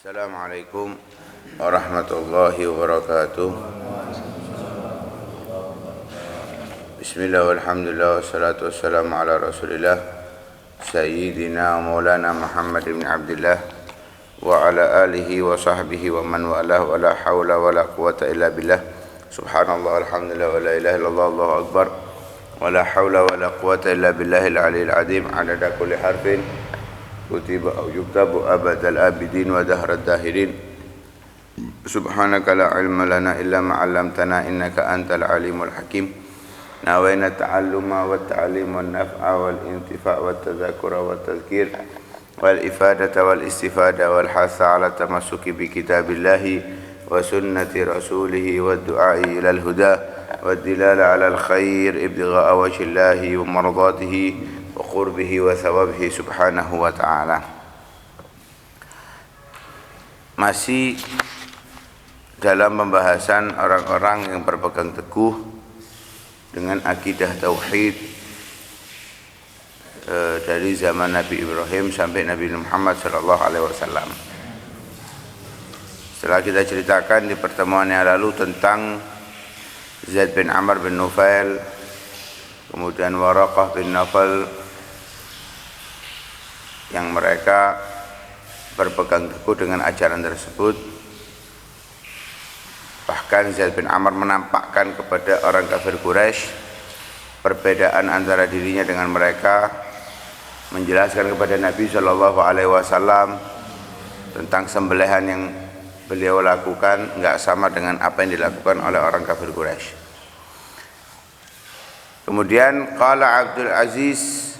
Assalamualaikum warahmatullahi wabarakatuh. Bismillah walhamdulillah wassalatu wassalamu ala rasulillah Sayyidina maulana Muhammad ibn Abdillah wa ala alihi wa sahbihi wa man walah wa la hawla wa la quwata illa billah. Subhanallah alhamdulillah wa la ilaha illallah Allahu akbar wa la hawla wa la quwata illa billahil aliyil azim adada kulli harfin kutiba au yuktabu abadal abidin wa dahrad dahirin. Subhanaka la ilma lana illa ma 'allamtana innaka antal alimul hakim. Nawaina ta'alluma wa ta'lim wa naf'a wal intifa' wa tadhakkura wa tadhkir wal ifadata wal istifada wal hasa 'ala tamassuki bi kitabillahi wa sunnati rasulih wa du'ai ila al huda wa dilala 'ala al khair ibtigha'a wajhillahi wa mardatihi wa qurbihi wa thawabihi subhanahu wa ta'ala. Masih dalam pembahasan orang-orang yang berpegang teguh dengan akidah tauhid dari zaman Nabi Ibrahim sampai Nabi Muhammad sallallahu alaihi wasallam. Setelah kita ceritakan di pertemuan yang lalu tentang Zaid bin Amr bin Nufail, kemudian Waraqah bin Nawfal, yang mereka berpegang teguh dengan ajaran tersebut. Bahkan Zaid bin Amr menampakkan kepada orang kafir Quraisy perbedaan antara dirinya dengan mereka, menjelaskan kepada Nabi Shallallahu Alaihi Wasallam tentang sembelihan yang beliau lakukan enggak sama dengan apa yang dilakukan oleh orang kafir Quraisy. Kemudian qala Abdul Aziz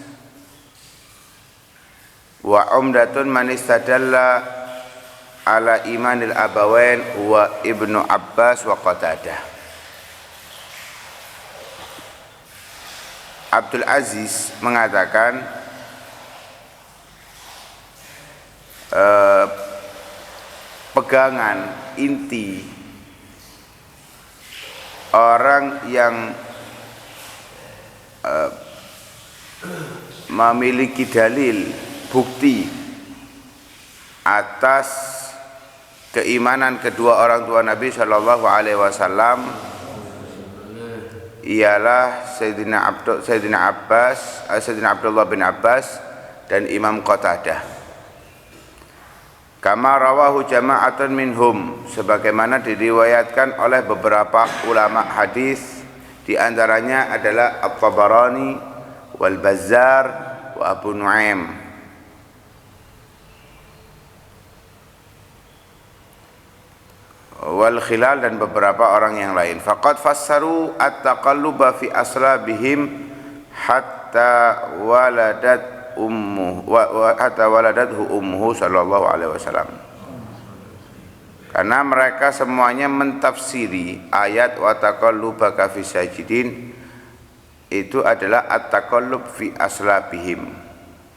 wa umdatun man istadalla ala imanil abawain wa Ibnu Abbas wa Qatadah. Abdul Aziz mengatakan pegangan inti orang yang memiliki dalil bukti atas keimanan kedua orang tua Nabi Shallallahu Alaihi Wasallam ialah Sayyidina Abdullah bin Abbas dan Imam Qatadah. Kama rawahu jama'atun minhum, sebagaimana diriwayatkan oleh beberapa ulama hadis, di antaranya adalah At-Tabarani wal Bazzar wa Abu Nu'aim. Wal Khilal dan beberapa orang yang lain. Faqad fassaru at-taqalluba fi aslabihim hatta waladathu ummuhu sallallahu alaihi wasallam. Karena mereka semuanya mentafsiri ayat wa taqallubaka fi sajidin itu adalah at-taqallub fi aslabihim,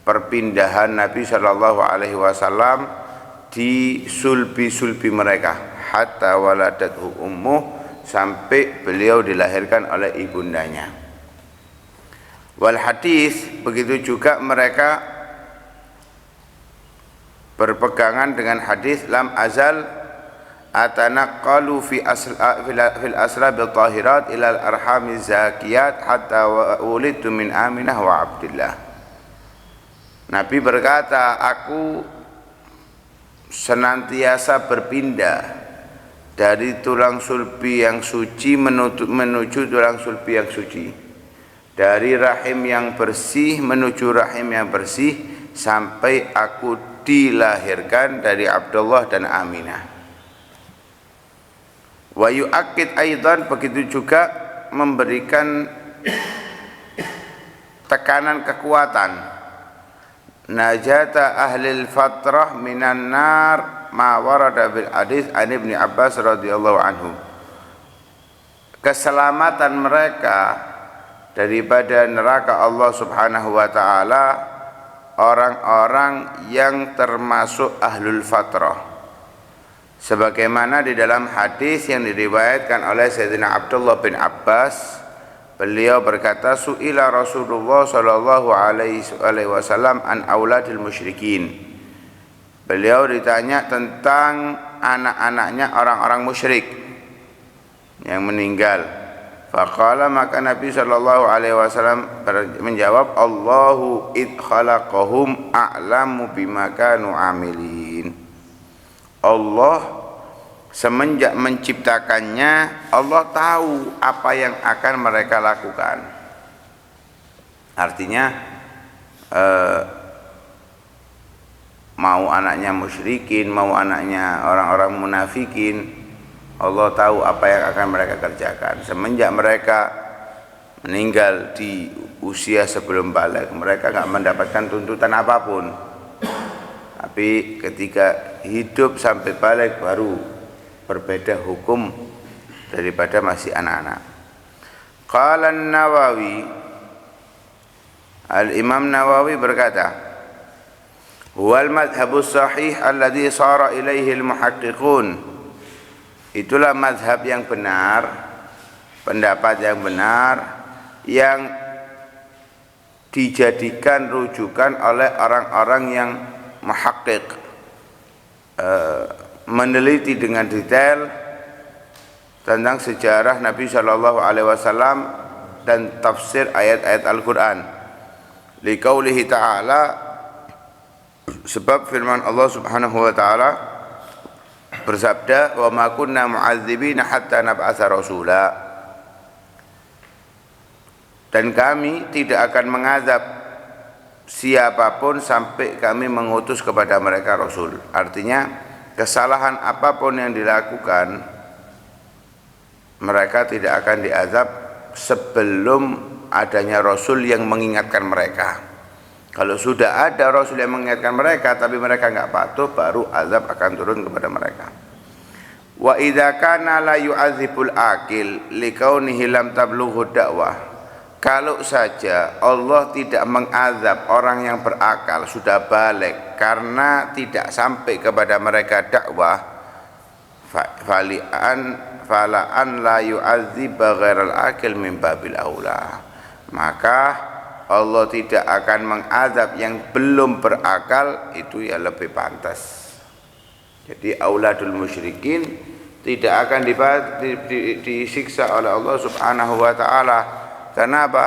perpindahan Nabi sallallahu alaihi wasallam di sulbi-sulbi mereka, hatta waladathu ummuh, sampai beliau dilahirkan oleh ibundanya. Wal hadis, begitu juga mereka berpegangan dengan hadis lam azal atanaqqalu fil asrabil tahirat ilal arhamiz zakiyat hatta wulidtu min Aminah wa Abdillah. Nabi berkata, aku senantiasa berpindah dari tulang sulbi yang suci menuju tulang sulbi yang suci, dari rahim yang bersih menuju rahim yang bersih, sampai aku dilahirkan dari Abdullah dan Aminah. Wa yu'akkid aidan, begitu juga memberikan tekanan kekuatan, najata ahlil fatrah minan nar ma warada bil hadis an Ibnu Abbas radhiyallahu anhu. Keselamatan mereka daripada neraka Allah Subhanahu wa taala orang-orang yang termasuk ahlul fatrah, sebagaimana di dalam hadis yang diriwayatkan oleh Sayyidina Abdullah bin Abbas, beliau berkata, su'ila Rasulullah sallallahu alaihi wasallam an auladil musyrikin. Beliau ditanya tentang anak-anaknya orang-orang musyrik yang meninggal. Faqala, maka Nabi sallallahu alaihi wasallam menjawab, Allahu id khalaqahum a'lamu bima kanu amilin. Allah semenjak menciptakannya, Allah tahu apa yang akan mereka lakukan. Artinya mau anaknya musyrikin, mau anaknya orang-orang munafikin, Allah tahu apa yang akan mereka kerjakan. Semenjak mereka meninggal di usia sebelum balik, mereka nggak mendapatkan tuntutan apapun. Tapi ketika hidup sampai balik baru berbeda hukum daripada masih anak-anak. Qala An-Nawawi, Al-Imam Nawawi berkata, huwal madhabus sahih alladhi sara ilaihi al-muhaqqiqun. Itulah mazhab yang benar, pendapat yang benar, yang dijadikan rujukan oleh orang-orang yang muhaqqiq, meneliti dengan detail tentang sejarah Nabi Shallallahu Alaihi Wasallam dan tafsir ayat-ayat Al-Quran. Liqaulihi ta'ala, sebab firman Allah Subhanahu Wa Ta'ala bersabda, wa ma kunna mu'adzibina hatta nab'atsa rasula. Dan kami tidak akan mengazab siapapun sampai kami mengutus kepada mereka rasul. Artinya kesalahan apapun yang dilakukan, mereka tidak akan diazab sebelum adanya rasul yang mengingatkan mereka. Kalau sudah ada rasul yang mengingatkan mereka tapi mereka enggak patuh, baru azab akan turun kepada mereka. Wa idza kana la yu'adzibul aqil likaunihi lam tablughu da'wah. Kalau saja Allah tidak mengazab orang yang berakal sudah balik karena tidak sampai kepada mereka dakwah, falaan la yu'adzib ghairal aqil min babil aula. Maka Allah tidak akan mengazab yang belum berakal, itu ya lebih pantas. Jadi auladul musyrikin tidak akan disiksa oleh Allah Subhanahu wa taala. Kenapa?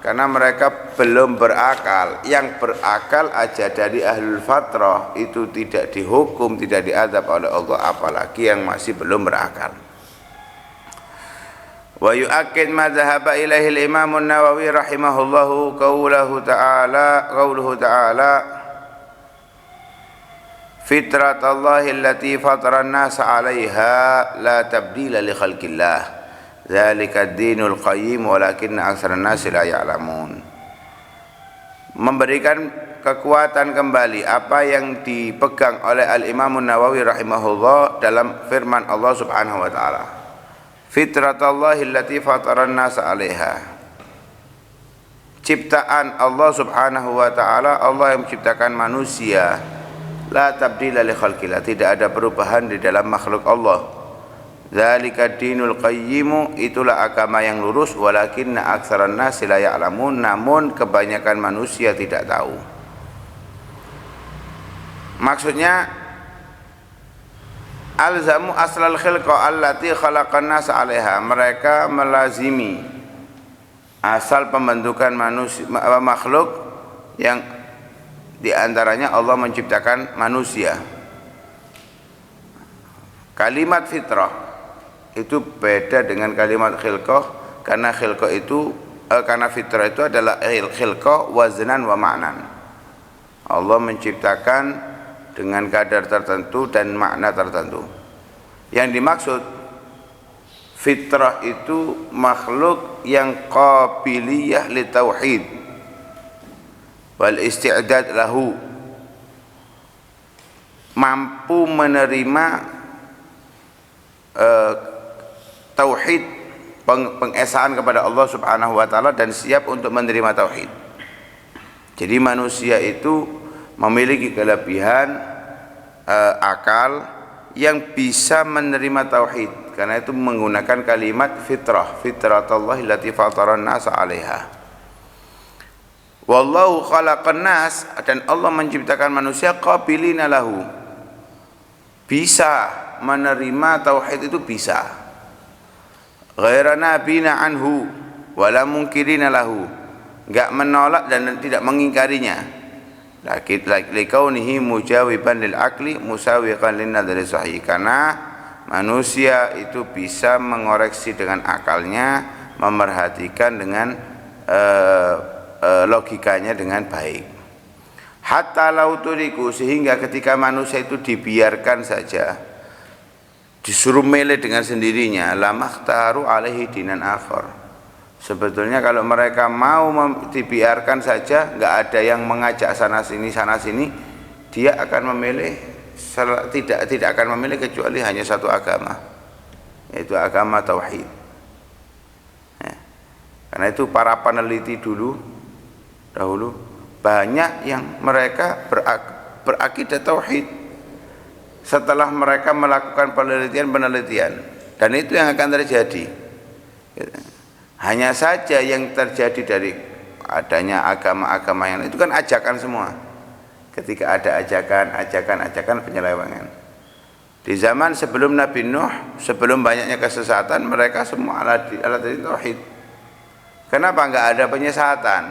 Karena mereka belum berakal. Yang berakal aja dari ahlul fatrah itu tidak dihukum, tidak diazab oleh Allah, apalagi yang masih belum berakal. Wa yu'akkid ma dhahaba ilaihi al-Imam an-Nawawi rahimahullahu qawluhu ta'ala fitratallahi allati fatara an-nasa 'alaiha la tabdila li khalqillah. Dzalika ad-dinul qayyim walakinna aktsaran nasi la ya'lamun. Memberikan kekuatan kembali apa yang dipegang oleh Al-Imam Nawawi rahimahullah dalam firman Allah Subhanahu wa taala. Fitratallahi allati fataran nasa 'alaiha. Ciptaan Allah Subhanahu wa taala, Allah yang menciptakan manusia. La tabdila li khalqillah, tidak ada perubahan di dalam makhluk Allah. Dzalika dinul qayyimu, itulah agama yang lurus, walakinna aktsaran nasi la ya'lamun, namun kebanyakan manusia tidak tahu. Maksudnya alzamu aslal khilqa allati khalaqan nas 'alaiha, mereka melazimi asal pembentukan manusia, makhluk yang diantaranya Allah menciptakan manusia. Kalimat fitrah itu beda dengan kalimat khilqah, karena khilqah itu karena fitrah itu adalah khilqah waznan wa ma'nan. Allah menciptakan dengan kadar tertentu dan makna tertentu. Yang dimaksud fitrah itu makhluk yang qabiliyah li tauhid wal isti'dad lahu, mampu menerima tauhid, pengesaan kepada Allah Subhanahu wa taala, dan siap untuk menerima tauhid. Jadi manusia itu memiliki kelebihan akal yang bisa menerima tauhid, karena itu menggunakan kalimat fitrah, fitratallahi allati fataran nasa 'alaiha. Wallahu khalaqan nas, dan Allah menciptakan manusia qabilina lahu, bisa menerima tauhid itu bisa. Ghaira nabina anhu wala munkirina lahu, enggak menolak dan tidak mengingkarinya. Likaunihi mujawiban lil akli musawiqan lin nadri sahih, karena manusia itu bisa mengoreksi dengan akalnya, memerhatikan dengan logikanya dengan baik. Hatta lauturiku, sehingga ketika manusia itu dibiarkan saja, disuruh milih dengan sendirinya, lamakhtaru alaihi dinan akhar. Sebetulnya kalau mereka mau dibiarkan saja, nggak ada yang mengajak sana sini, dia akan memilih tidak akan memilih kecuali hanya satu agama, yaitu agama tauhid. Ya. Karena itu para peneliti dahulu banyak yang mereka berakidah tauhid setelah mereka melakukan penelitian, dan itu yang akan terjadi. Hanya saja yang terjadi dari adanya agama-agama yang itu kan ajakan semua. Ketika ada ajakan penyelewengan. Di zaman sebelum Nabi Nuh, sebelum banyaknya kesesatan, mereka semua ala tauhid. Kenapa enggak ada penyesatan?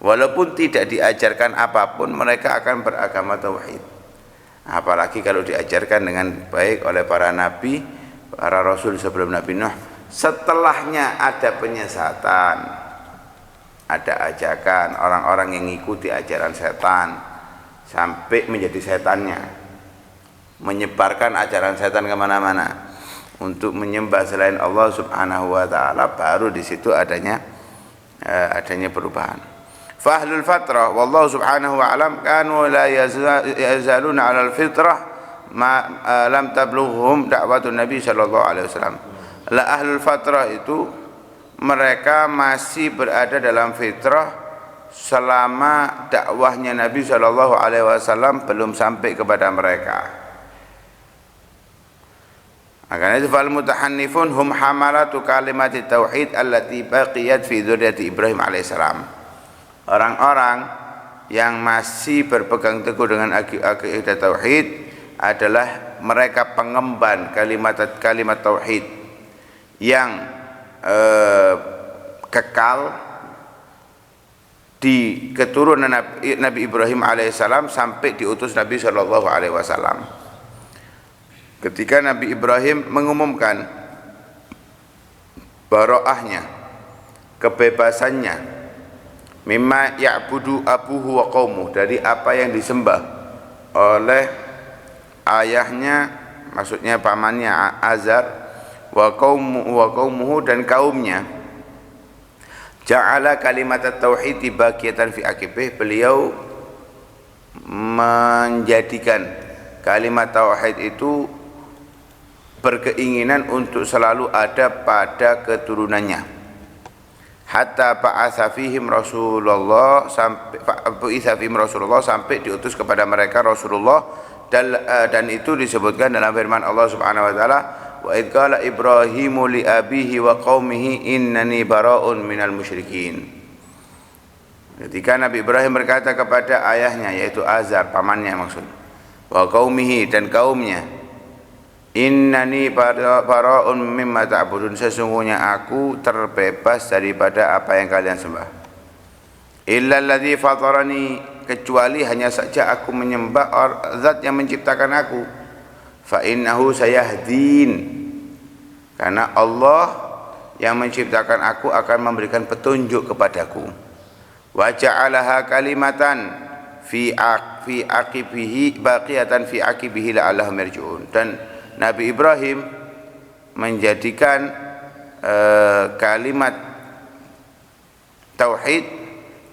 Walaupun tidak diajarkan apapun, mereka akan beragama tauhid. Apalagi kalau diajarkan dengan baik oleh para nabi, para rasul sebelum Nabi Nuh. Setelahnya ada penyesatan, ada ajakan orang-orang yang mengikuti ajaran setan sampai menjadi setannya, menyebarkan ajaran setan kemana-mana untuk menyembah selain Allah Subhanahu wa ta'ala. Baru di situ adanya perubahan. Fahlul fatrah wallahu subhanahu wa alam kanu la yazaluna 'alal fitrah ma lam tablughum da'watun nabi sallallahu alaihi wasallam. La ahlul fatrah itu mereka masih berada dalam fitrah selama dakwahnya Nabi sallallahu alaihi wasallam belum sampai kepada mereka. Karena itu fal mutahannifun hum hamalatu kalimati tauhid allati baqiyat fi dzurriyyati Ibrahim alaihissalam. Orang-orang yang masih berpegang teguh dengan akidah tauhid adalah mereka pengemban kalimat tauhid yang kekal di keturunan Nabi Ibrahim alaihissalam sampai diutus Nabi sallallahu alaihi wasallam. Ketika Nabi Ibrahim mengumumkan bara'ahnya, kebebasannya, mimma ya'budu abuhu wa qaumuh, dari apa yang disembah oleh ayahnya, maksudnya pamannya Azar, wa qaumuhu, dan kaumnya. Ja'ala kalimat tauhid baqiyatan fi aqibih, beliau menjadikan kalimat tauhid itu berkeinginan untuk selalu ada pada keturunannya. Hatta ba'atsa fihim Rasulullah, sampai diutus kepada mereka Rasulullah, dan itu disebutkan dalam firman Allah Subhanahu wa taala, wa idz qala Ibrahimu li abihi wa qaumihi innani bara'un minal musyrikin. Ketika Nabi Ibrahim berkata kepada ayahnya, yaitu Azar, pamannya maksud, wa qaumihi, dan kaumnya, innani bara'un mimma ta'budun, sesungguhnya aku terbebas daripada apa yang kalian sembah. Illa alladzi fatarani, kecuali hanya saja aku menyembah zat yang menciptakan aku. Fa innahu sayahdin, karena Allah yang menciptakan aku akan memberikan petunjuk kepadaku. Wa ja'alaha kalimatan fi aqibihi baqiyatan fi aqibihi la'allahum yarji'un, dan Nabi Ibrahim menjadikan kalimat tauhid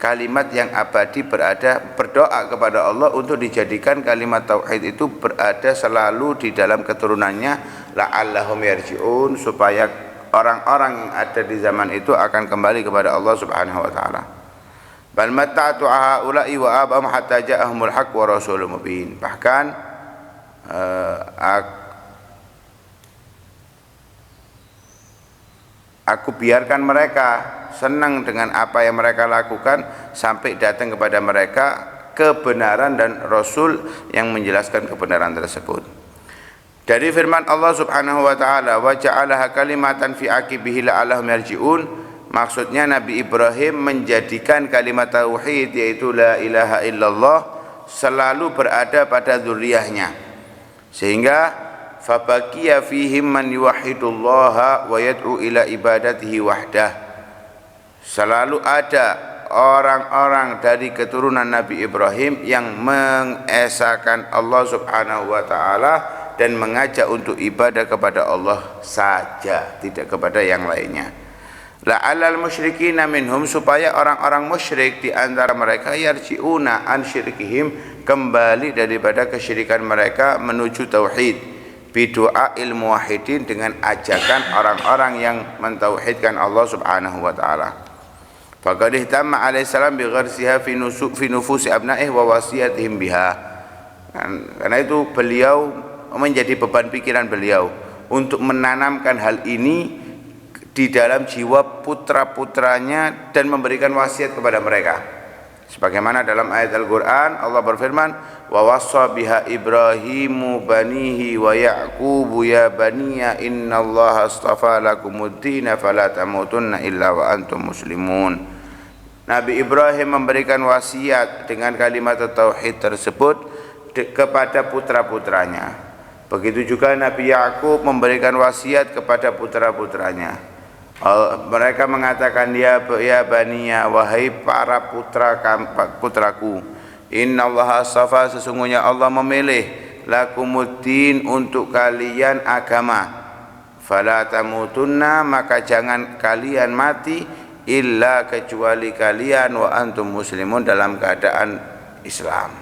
kalimat yang abadi, berdoa kepada Allah untuk dijadikan kalimat tauhid itu berada selalu di dalam keturunannya, la'allahum yarji'un, supaya orang-orang yang ada di zaman itu akan kembali kepada Allah Subhanahu wa taala. Bal matta'tu haula'i wa abahum hatta ja'ahumul haqq wa rasulun mubin. Bahkan aku biarkan mereka senang dengan apa yang mereka lakukan sampai datang kepada mereka kebenaran dan Rasul yang menjelaskan kebenaran tersebut. Dari firman Allah Subhanahu wa taala, wa ja'alaha kalimatan fi aqibihi la'allahum yarji'un, maksudnya Nabi Ibrahim menjadikan kalimat tauhid yaitu la ilaha illallah selalu berada pada dzurriyyahnya, sehingga fabaqiya fihim man yuwahhidullaha wa yad'u ila ibadatihi wahdah. Selalu ada orang-orang dari keturunan Nabi Ibrahim yang mengesahkan Allah Subhanahu wa taala dan mengajak untuk ibadah kepada Allah saja, tidak kepada yang lainnya. La'allal musyrikina minhum, supaya orang-orang musyrik di antara mereka yarji'una an syirkihim, kembali daripada kesyirikan mereka menuju tauhid, bidu'ail muwahhidin, dengan ajakan orang-orang yang mentauhidkan Allah Subhanahu wa taala. Faqad ihtamma alaihi salam bi gharsiha fi nufusi abna'ih wa wasiyatihim biha. Karena itu beliau menjadi beban pikiran beliau untuk menanamkan hal ini di dalam jiwa putra-putranya dan memberikan wasiat kepada mereka. Sebagaimana dalam ayat Al-Qur'an Allah berfirman, wa wassa biha Ibrahimu banihi wa Ya'qubu ya baniya innallaha astafa lakumuddin fala tamutunna illa wa antum muslimun. Nabi Ibrahim memberikan wasiat dengan kalimat tauhid tersebut kepada putra-putranya. Begitu juga Nabi Ya'qub memberikan wasiat kepada putra-putranya. Mereka mengatakan, ya baniya, wahai para putraku, innallaha astafa, sesungguhnya Allah memilih, lakumuddin, untuk kalian agama, fala tamutunna, maka jangan kalian mati, illa, kecuali kalian, wa antum muslimun, dalam keadaan Islam.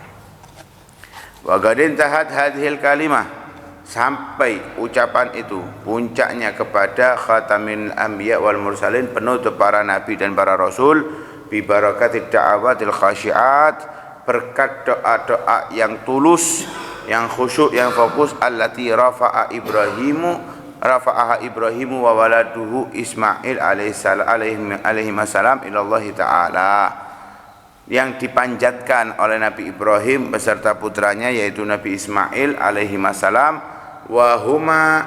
Wa qad intahat hadhil kalimah, sampai ucapan itu puncaknya kepada khatamin anbiya wal mursalin, penutup para nabi dan para rasul, bi barakatid da'awatil khasyiat, berkat doa-doa yang tulus, yang khusyuk, yang fokus, allati rafa'aha Ibrahimu wa waladuhu Ismail alaihi salam ilallahi ta'ala, yang dipanjatkan oleh Nabi Ibrahim beserta putranya yaitu Nabi Ismail alaihi salam, wa huma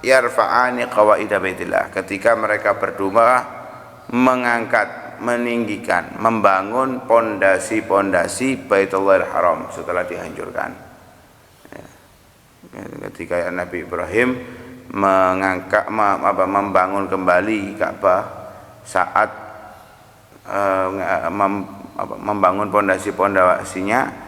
yarfa'ani qawaida baitillah, ketika mereka berdua mengangkat, meninggikan, membangun pondasi-pondasi Baitullahil Haram setelah dihancurkan. Ketika Nabi Ibrahim mengangkat, membangun kembali Ka'bah, saat membangun pondasi-pondasinya,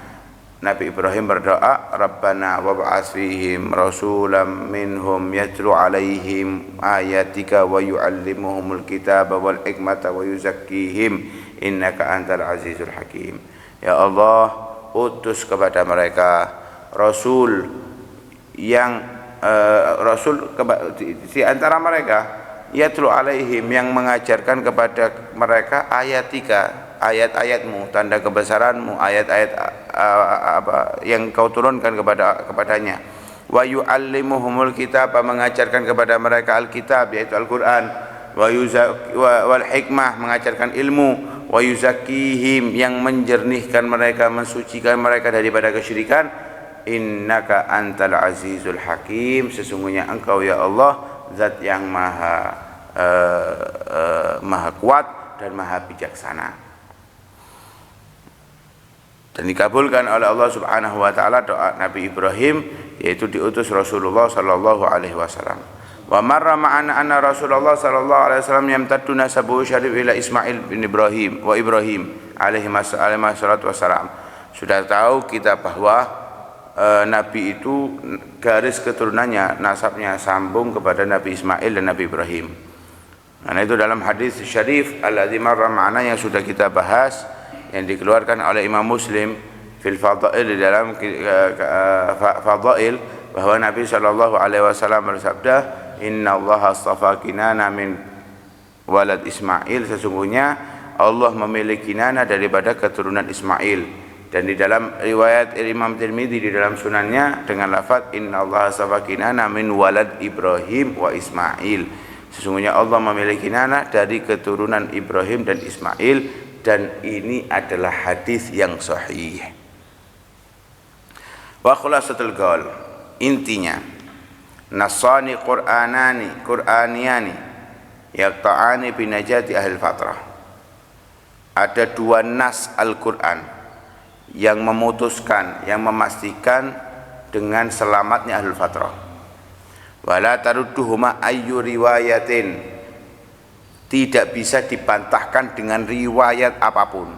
Nabi Ibrahim berdoa, Rabbana wab'ats fihim rasulam minhum yatlu alaihim ayatika wa yu'allimuhumul kitaba wal hikmata wa yuzakkihim innaka antal azizul hakim. Ya Allah, utus kepada mereka rasul yang di antara mereka, yatlu alaihim, yang mengajarkan kepada mereka ayatika, ayat-ayatmu, tanda kebesaranmu, ayat-ayat yang kau turunkan kepadanya. Wa yu'allimuhumul kitab, mengajarkan kepada mereka Alkitab yaitu Al-Qur'an. Wal hikmah, mengajarkan ilmu. Wa yuzakkihim, yang menjernihkan mereka, mensucikan mereka daripada kesyirikan. Innaka antal azizul hakim, sesungguhnya engkau ya Allah zat yang maha kuat dan maha bijaksana. Dan dikabulkan oleh Allah Subhanahu wa taala doa Nabi Ibrahim, yaitu diutus Rasulullah sallallahu alaihi wasallam. Wa marra ma'ana anna Rasulullah sallallahu alaihi wasallam yamtaddu nasabuhu syarif ila Ismail bin Ibrahim wa Ibrahim alaihi wassalatu wassalam. Sudah tahu kita bahwa Nabi itu garis keturunannya, nasabnya sambung kepada Nabi Ismail dan Nabi Ibrahim. Nah, itu dalam hadis syarif alladzi marra ma'ana yang sudah kita bahas, yang dikeluarkan oleh Imam Muslim fil fadail, di dalam fadail, bahwa Nabi sallallahu alaihi wasallam bersabda, innallaha astafa Kinana min walad Ismail, sesungguhnya Allah memilih Kinana daripada keturunan Ismail. Dan di dalam riwayat Imam Tirmidzi di dalam sunannya dengan lafaz innallaha astafa Kinana min walad Ibrahim wa Ismail, Sesungguhnya Allah memiliki anak dari keturunan Ibrahim dan Ismail, dan ini adalah hadis yang sahih. Wa khulasatul qaul, intinya nasani qur'aniyani yaqta'ani binajati ahli fatrah. Ada dua nas Al-Qur'an yang memutuskan, yang memastikan dengan selamatnya ahlul fatrah. Wala tarudduhuma ayyu riwayatin, tidak bisa dibantahkan dengan riwayat apapun,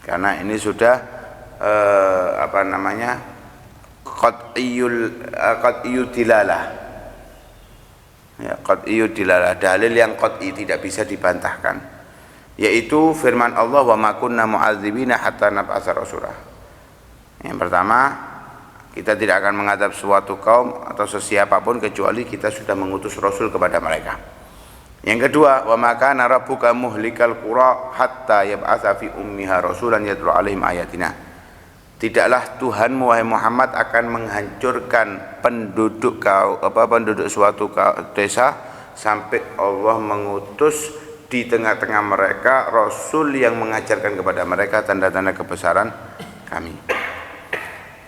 karena ini sudah qat'iyyu dilalah, ya, qat'iyyu dilalah, dalil yang qat'i tidak bisa dibantahkan, yaitu firman Allah, wa ma kunna mu'adzibina hatta nab'atsa rasulah. Yang pertama, kita tidak akan mengadab suatu kaum atau sesiapapun kecuali kita sudah mengutus rasul kepada mereka. Yang kedua, wa ma kana rabbuka muhlikal qura hatta yab'atsa fi ummiha rasulan yatlu 'alaihim ayatina. Tidaklah Tuhanmu wahai Muhammad akan menghancurkan penduduk suatu desa sampai Allah mengutus di tengah-tengah mereka rasul yang mengajarkan kepada mereka tanda-tanda kebesaran kami.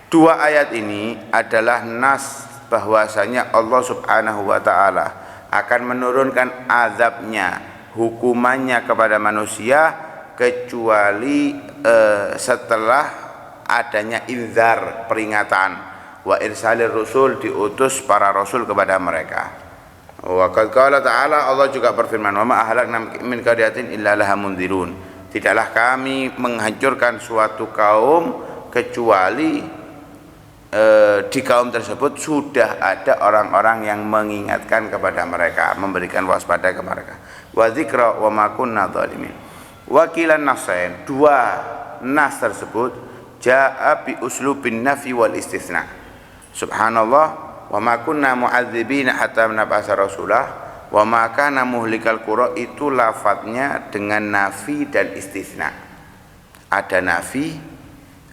Dua ayat ini adalah nas bahwasanya Allah Subhanahu wa taala akan menurunkan azabnya, hukumannya kepada manusia kecuali setelah adanya inzar, peringatan, wa irsalir rusul, diutus para rasul kepada mereka. Wa qad qala ta'ala, Allah juga berfirman, wa ma ahlakna min qaryatin illa laha mundzirun. Tidaklah kami menghancurkan suatu kaum kecuali di kaum tersebut sudah ada orang-orang yang mengingatkan kepada mereka, memberikan waspada kepada mereka. Wa dzikra wa ma kunna dzalimin. Wakilan nasain, dua nas tersebut jaa bi uslubin nafi wal istitsna. Subhanallah, wa ma kunna mu'adzibina hatta nab'atsa rasulah, wa ma kana muhlikal qura, itu lafadznya dengan nafi dan istisna. Ada nafi,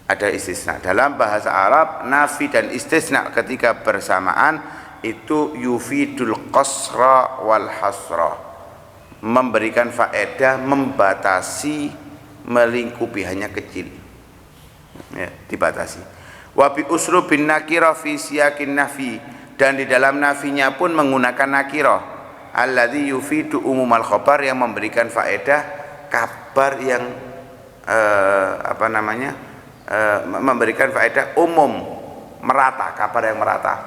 ada istisna. Dalam bahasa Arab, nafi dan istisna ketika bersamaan itu yufidul qasra wal hasra, memberikan faedah, membatasi, melingkupi, hanya kecil, ya, dibatasi. Wa bi uslubin nakira fi siyakin nafi, dan di dalam nafinya pun menggunakan nakirah, alladzi yufidu umumal khabar, yang memberikan faedah kabar yang memberikan faedah umum, merata, kabar yang merata.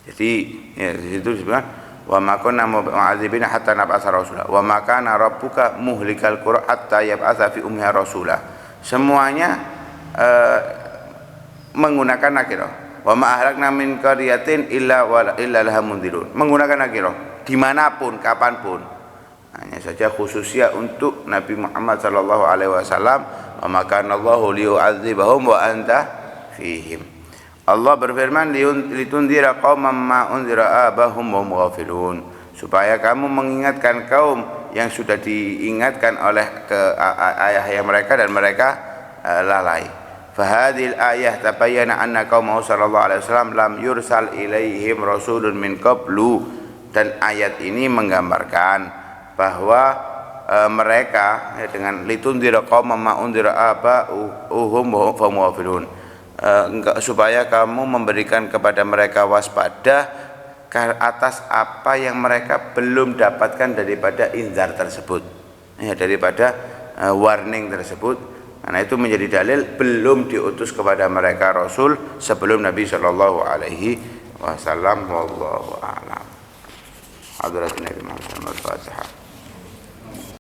Jadi ya, di situ disebutkan wa ma kunna mu'adzibina hatta nab'atsa rasulah wa ma kana rabbuka muhlikal qura hatta yab'atsa fi ummiha rasulah. Semuanya menggunakan nakirah. Wa ma ahlakna min qaryatin illa laha mundzirun, menggunakan nakirah dimanapun, kapanpun. Hanya saja khususnya untuk Nabi Muhammad sallallahu alaihi wasallam, wa ma kana Allahu liyu'adzibahum wa anta fihim. Allah berfirman, litundira qauman ma unzira abahum wa hum ghafilun, supaya kamu mengingatkan kaum yang sudah diingatkan oleh ayah mereka dan mereka lalai. Fahadil ayah tabayyana anna qaumahu sallallahu alaihi wasallam lam yursal ilaihim rasulun min qablu, dan ayat ini menggambarkan bahwa mereka dengan litundira qauman ma undira abahum wa hum ghafilun, supaya kamu memberikan kepada mereka waspada atas apa yang mereka belum dapatkan daripada inzar tersebut, ya, daripada warning tersebut. Karena itu menjadi dalil belum diutus kepada mereka rasul sebelum Nabi sallallahu alaihi wasallam. Wallahu a'lam. Hadratun Nabi Muhammad sallallahu alaihi wasallam.